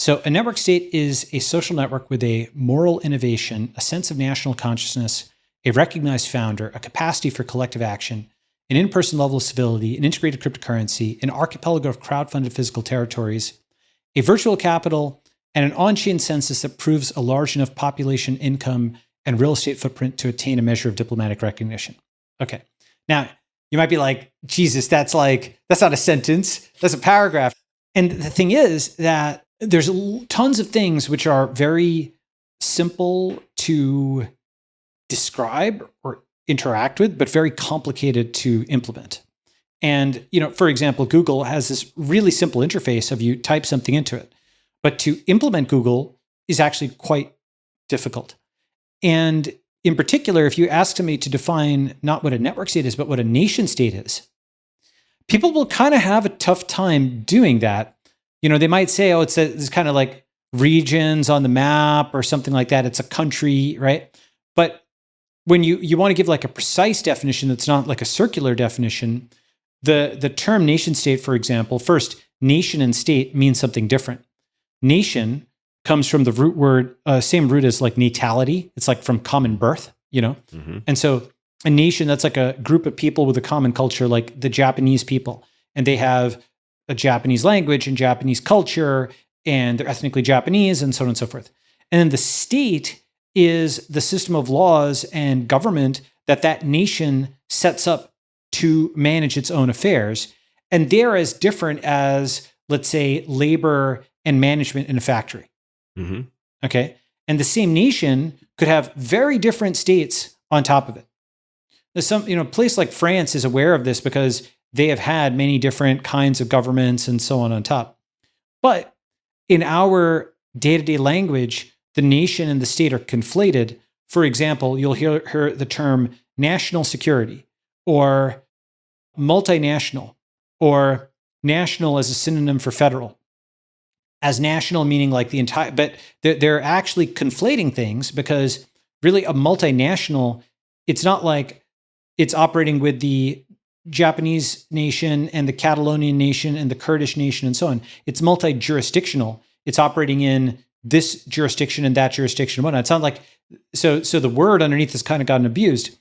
So a network state is a social network with a moral innovation, a sense of national consciousness, a recognized founder, a capacity for collective action, an in-person level of civility, an integrated cryptocurrency, an archipelago of crowd-funded physical territories, a virtual capital, and an on-chain census that proves a large enough population, income, and real estate footprint to attain a measure of diplomatic recognition. Okay. Now, you might be like, Jesus, that's not a sentence. That's a paragraph. And the thing is that there's tons of things which are very simple to describe or interact with, but very complicated to implement. And, for example, Google has this really simple interface of you type something into it. But to implement Google is actually quite difficult. And in particular, if you ask me to define not what a network state is, but what a nation state is, people will kind of have a tough time doing that. They might say, oh, it's kind of like regions on the map or something like that. It's a country, right? But when you want to give like a precise definition that's not like a circular definition, the term nation state, for example, first, nation and state means something different. Nation comes from the root word, same root as like natality. It's like from common birth, Mm-hmm. And so a nation, that's like a group of people with a common culture, like the Japanese people. And they have a Japanese language and Japanese culture, and they're ethnically Japanese, and so on and so forth. And then the state is the system of laws and government that nation sets up to manage its own affairs. And they're as different as, let's say, labor and management in a factory. Mm-hmm. Okay. And the same nation could have very different states on top of it. There's a place like France is aware of this because they have had many different kinds of governments and so on top. But in our day-to-day language, the nation and the state are conflated. For example, you'll hear the term national security or multinational or national as a synonym for federal. As national meaning like the entire, but they're actually conflating things because really a multinational, it's not like it's operating with the Japanese nation and the Catalonian nation and the Kurdish nation and so on. It's multi-jurisdictional. It's operating in this jurisdiction and that jurisdiction and whatnot. It sounds like, so the word underneath has kind of gotten abused.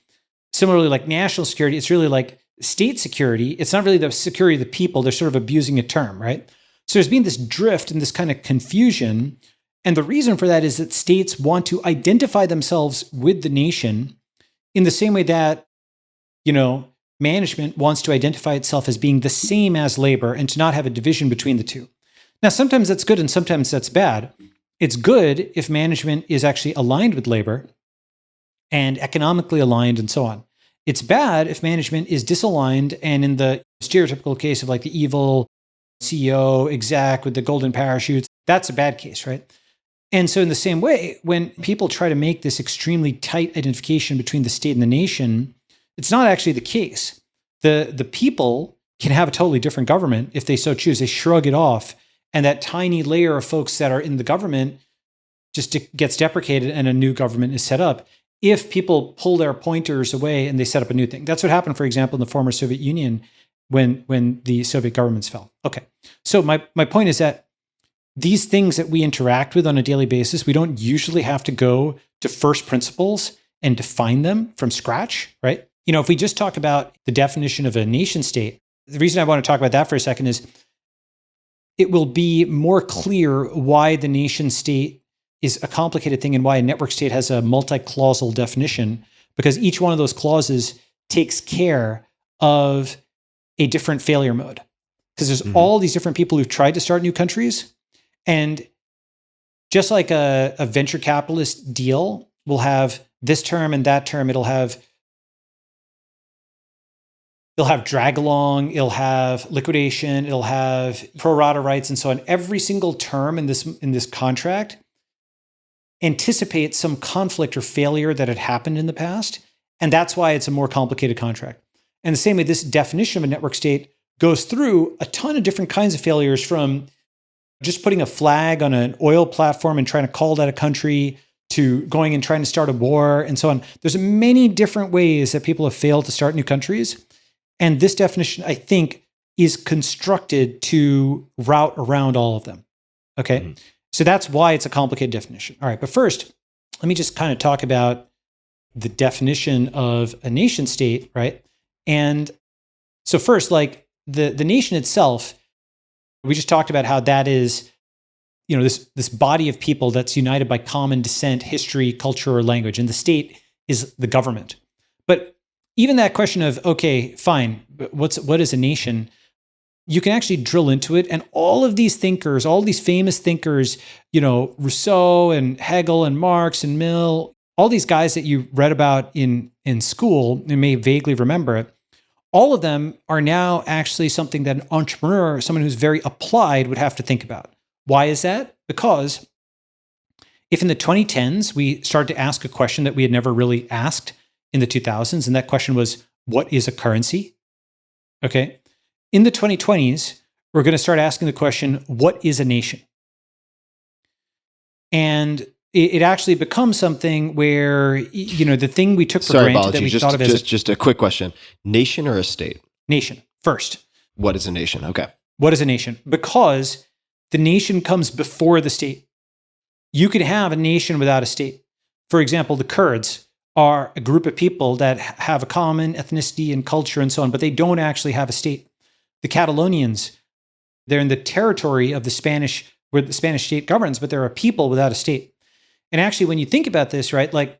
Similarly, like national security, it's really like state security. It's not really the security of the people. They're sort of abusing a term, right? So there's been this drift and this kind of confusion. And the reason for that is that states want to identify themselves with the nation in the same way that, management wants to identify itself as being the same as labor and to not have a division between the two. Now, sometimes that's good and sometimes that's bad. It's good if management is actually aligned with labor and economically aligned and so on. It's bad if management is disaligned and in the stereotypical case of like the evil CEO exec with the golden parachutes, that's a bad case, right? And so in the same way, when people try to make this extremely tight identification between the state and the nation, it's not actually the case. The people can have a totally different government if they so choose. They shrug it off. And that tiny layer of folks that are in the government just gets deprecated and a new government is set up if people pull their pointers away and they set up a new thing. That's what happened, for example, in the former Soviet Union when the Soviet governments fell. Okay. So my point is that these things that we interact with on a daily basis, we don't usually have to go to first principles and define them from scratch, right? If we just talk about the definition of a nation state, the reason I want to talk about that for a second is it will be more clear why the nation state is a complicated thing and why a network state has a multi-clausal definition, because each one of those clauses takes care of a different failure mode. Because there's all these different people who've tried to start new countries. And just like a venture capitalist deal will have this term and that term, it'll have drag along, it'll have liquidation, it'll have pro rata rights and so on. Every single term in this contract anticipates some conflict or failure that had happened in the past. And that's why it's a more complicated contract. And the same way, this definition of a network state goes through a ton of different kinds of failures, from just putting a flag on an oil platform and trying to call that a country to going and trying to start a war and so on. There's many different ways that people have failed to start new countries. And this definition, I think, is constructed to route around all of them. Okay. So that's why it's a complicated definition. All right, but first, let me just kind of talk about the definition of a nation state, right? And so first, like the nation itself, we just talked about how that is, this body of people that's united by common descent, history, culture, or language. And the state is the government. But even that question of, okay, fine, but what is a nation? You can actually drill into it. And all of these thinkers, all these famous thinkers, Rousseau and Hegel and Marx and Mill, all these guys that you read about in school and may vaguely remember it, all of them are now actually something that an entrepreneur, someone who's very applied, would have to think about. Why is that? Because if in the 2010s, we started to ask a question that we had never really asked in the 2000s, and that question was, what is a currency? Okay. In the 2020s, we're going to start asking the question, what is a nation? And it actually becomes something where, the thing we took for granted Balaji, that we thought of as just a quick question. Nation or a state? Nation first. What is a nation? Okay. What is a nation? Because the nation comes before the state. You could have a nation without a state. For example, the Kurds are a group of people that have a common ethnicity and culture and so on, but they don't actually have a state. The Catalonians, they're in the territory of the Spanish, where the Spanish state governs, but there are people without a state. And actually, when you think about this, right, like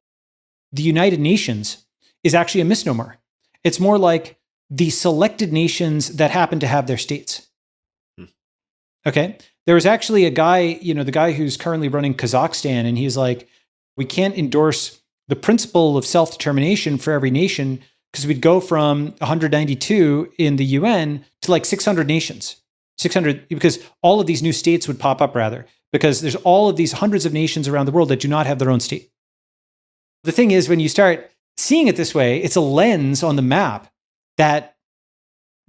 the United Nations is actually a misnomer. It's more like the selected nations that happen to have their states. Okay? There was actually a guy, the guy who's currently running Kazakhstan, and he's like, we can't endorse the principle of self-determination for every nation because we'd go from 192 in the UN to like 600 nations. 600, because all of these new states would pop up rather, because there's all of these hundreds of nations around the world that do not have their own state. The thing is, when you start seeing it this way, it's a lens on the map that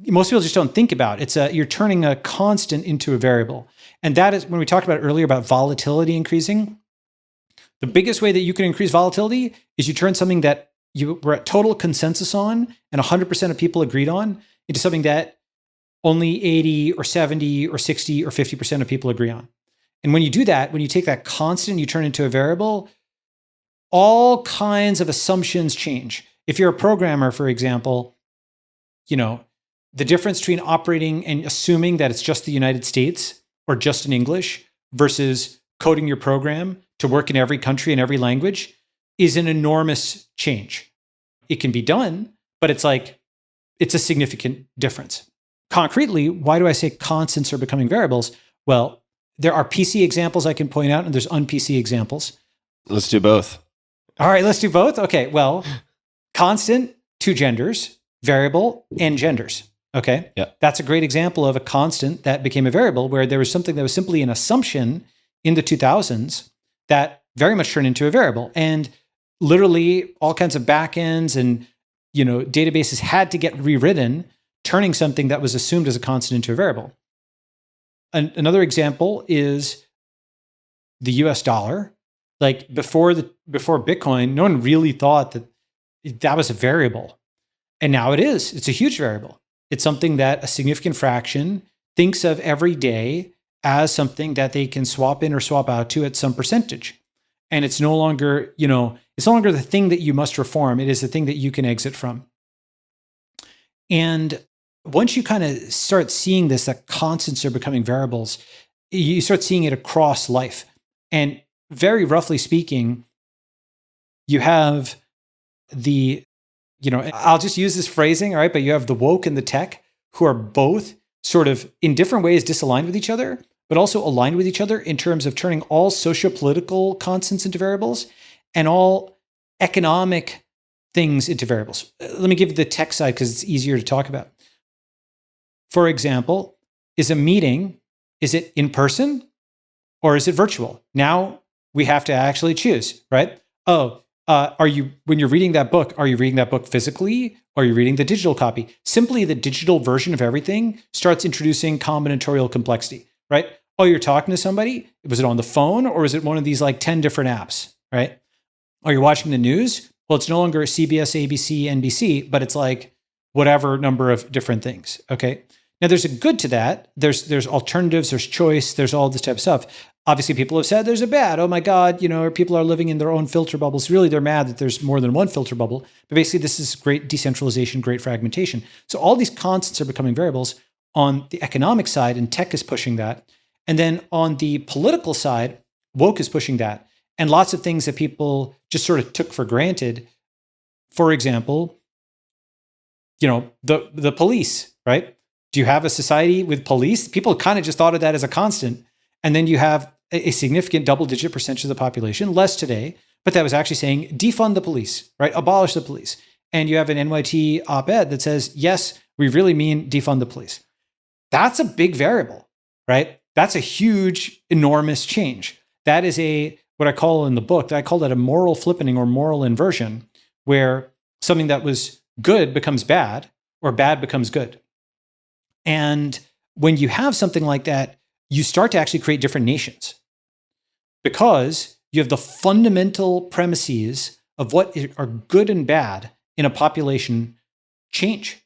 most people just don't think about. You're turning a constant into a variable. And that is, when we talked about earlier about volatility increasing, the biggest way that you can increase volatility is you turn something that you were at total consensus on and 100% of people agreed on into something that only 80 or 70 or 60 or 50% of people agree on. And when you do that, when you take that constant, you turn it into a variable, all kinds of assumptions change. If you're a programmer, for example, the difference between operating and assuming that it's just the United States or just in English versus coding your program to work in every country and every language is an enormous change. It can be done, but it's a significant difference. Concretely, why do I say constants are becoming variables? Well, there are PC examples I can point out, and there's un-PC examples. Let's do both. All right, let's do both. Okay, well, constant, two genders, variable, and genders. Okay, yeah. That's a great example of a constant that became a variable where there was something that was simply an assumption in the 2000s that very much turned into a variable. And literally all kinds of backends and databases had to get rewritten, turning something that was assumed as a constant into a variable. Another example is the US dollar. Like before Bitcoin, no one really thought that was a variable. And now it is. It's a huge variable. It's something that a significant fraction thinks of every day as something that they can swap in or swap out to at some percentage. And it's no longer, it's no longer the thing that you must reform. It is the thing that you can exit from. And once you kind of start seeing this, that constants are becoming variables, you start seeing it across life. And very roughly speaking, you have I'll just use this phrasing, all right, but you have the woke and the tech who are both sort of in different ways disaligned with each other, but also aligned with each other in terms of turning all socio-political constants into variables and all economic things into variables. Let me give you the tech side because it's easier to talk about. For example, is it in person or is it virtual? Now we have to actually choose, right? When you're reading that book, are you reading that book physically or are you reading the digital copy? Simply the digital version of everything starts introducing combinatorial complexity, right? Oh, you're talking to somebody? Was it on the phone or is it one of these 10 different apps, right? Are you watching the news? Well, it's no longer CBS, ABC, NBC, but it's whatever number of different things, okay? Now, there's a good to that. There's alternatives, there's choice, there's all this type of stuff. Obviously, people have said there's a bad. Oh my God, people are living in their own filter bubbles. Really, they're mad that there's more than one filter bubble. But basically, this is great decentralization, great fragmentation. So all these constants are becoming variables on the economic side, and tech is pushing that. And then on the political side, woke is pushing that. And lots of things that people just sort of took for granted. For example, the police, right? Do you have a society with police? People kind of just thought of that as a constant. And then you have a significant double-digit percentage of the population, less today, but that was actually saying defund the police, right? Abolish the police. And you have an NYT op-ed that says, yes, we really mean defund the police. That's a big variable, right? That's a huge, enormous change. That is what I call in the book, I call that a moral flippening or moral inversion, where something that was good becomes bad or bad becomes good. And when you have something like that, you start to actually create different nations because you have the fundamental premises of what are good and bad in a population change.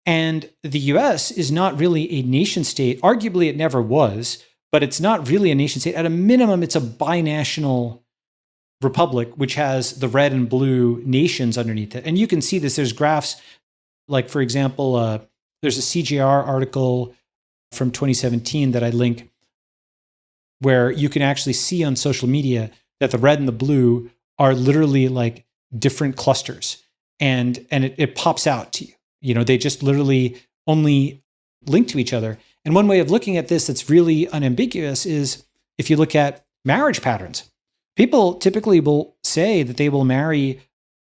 And the US is not really a nation state. Arguably, it never was, but it's not really a nation state. At a minimum, it's a binational republic, which has the red and blue nations underneath it. And you can see this. There's graphs, like, for example, there's a CJR article from 2017 that I link, where you can actually see on social media that the red and the blue are literally like different clusters, and it pops out to you. They just literally only link to each other. And one way of looking at this that's really unambiguous is if you look at marriage patterns. People typically will say that they will marry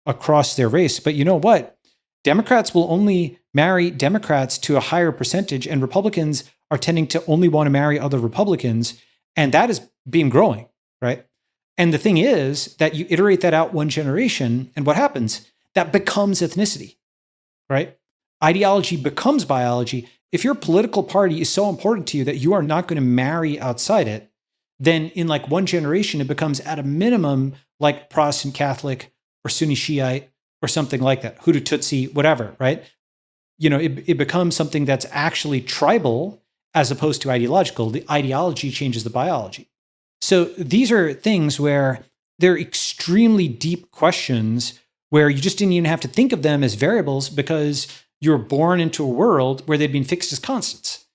across their race, but you know what? Democrats will only marry Democrats to a higher percentage, and Republicans are tending to only want to marry other Republicans, and that is being growing, right? And the thing is that you iterate that out one generation, and what happens? That becomes ethnicity, right? Ideology becomes biology. If your political party is so important to you that you are not going to marry outside it, then in like one generation, it becomes at a minimum like Protestant Catholic or Sunni Shiite or something like that, Hutu Tutsi, whatever, right? It becomes something that's actually tribal as opposed to ideological. The ideology changes the biology. So these are things where they're extremely deep questions where you just didn't even have to think of them as variables because you were born into a world where they'd been fixed as constants.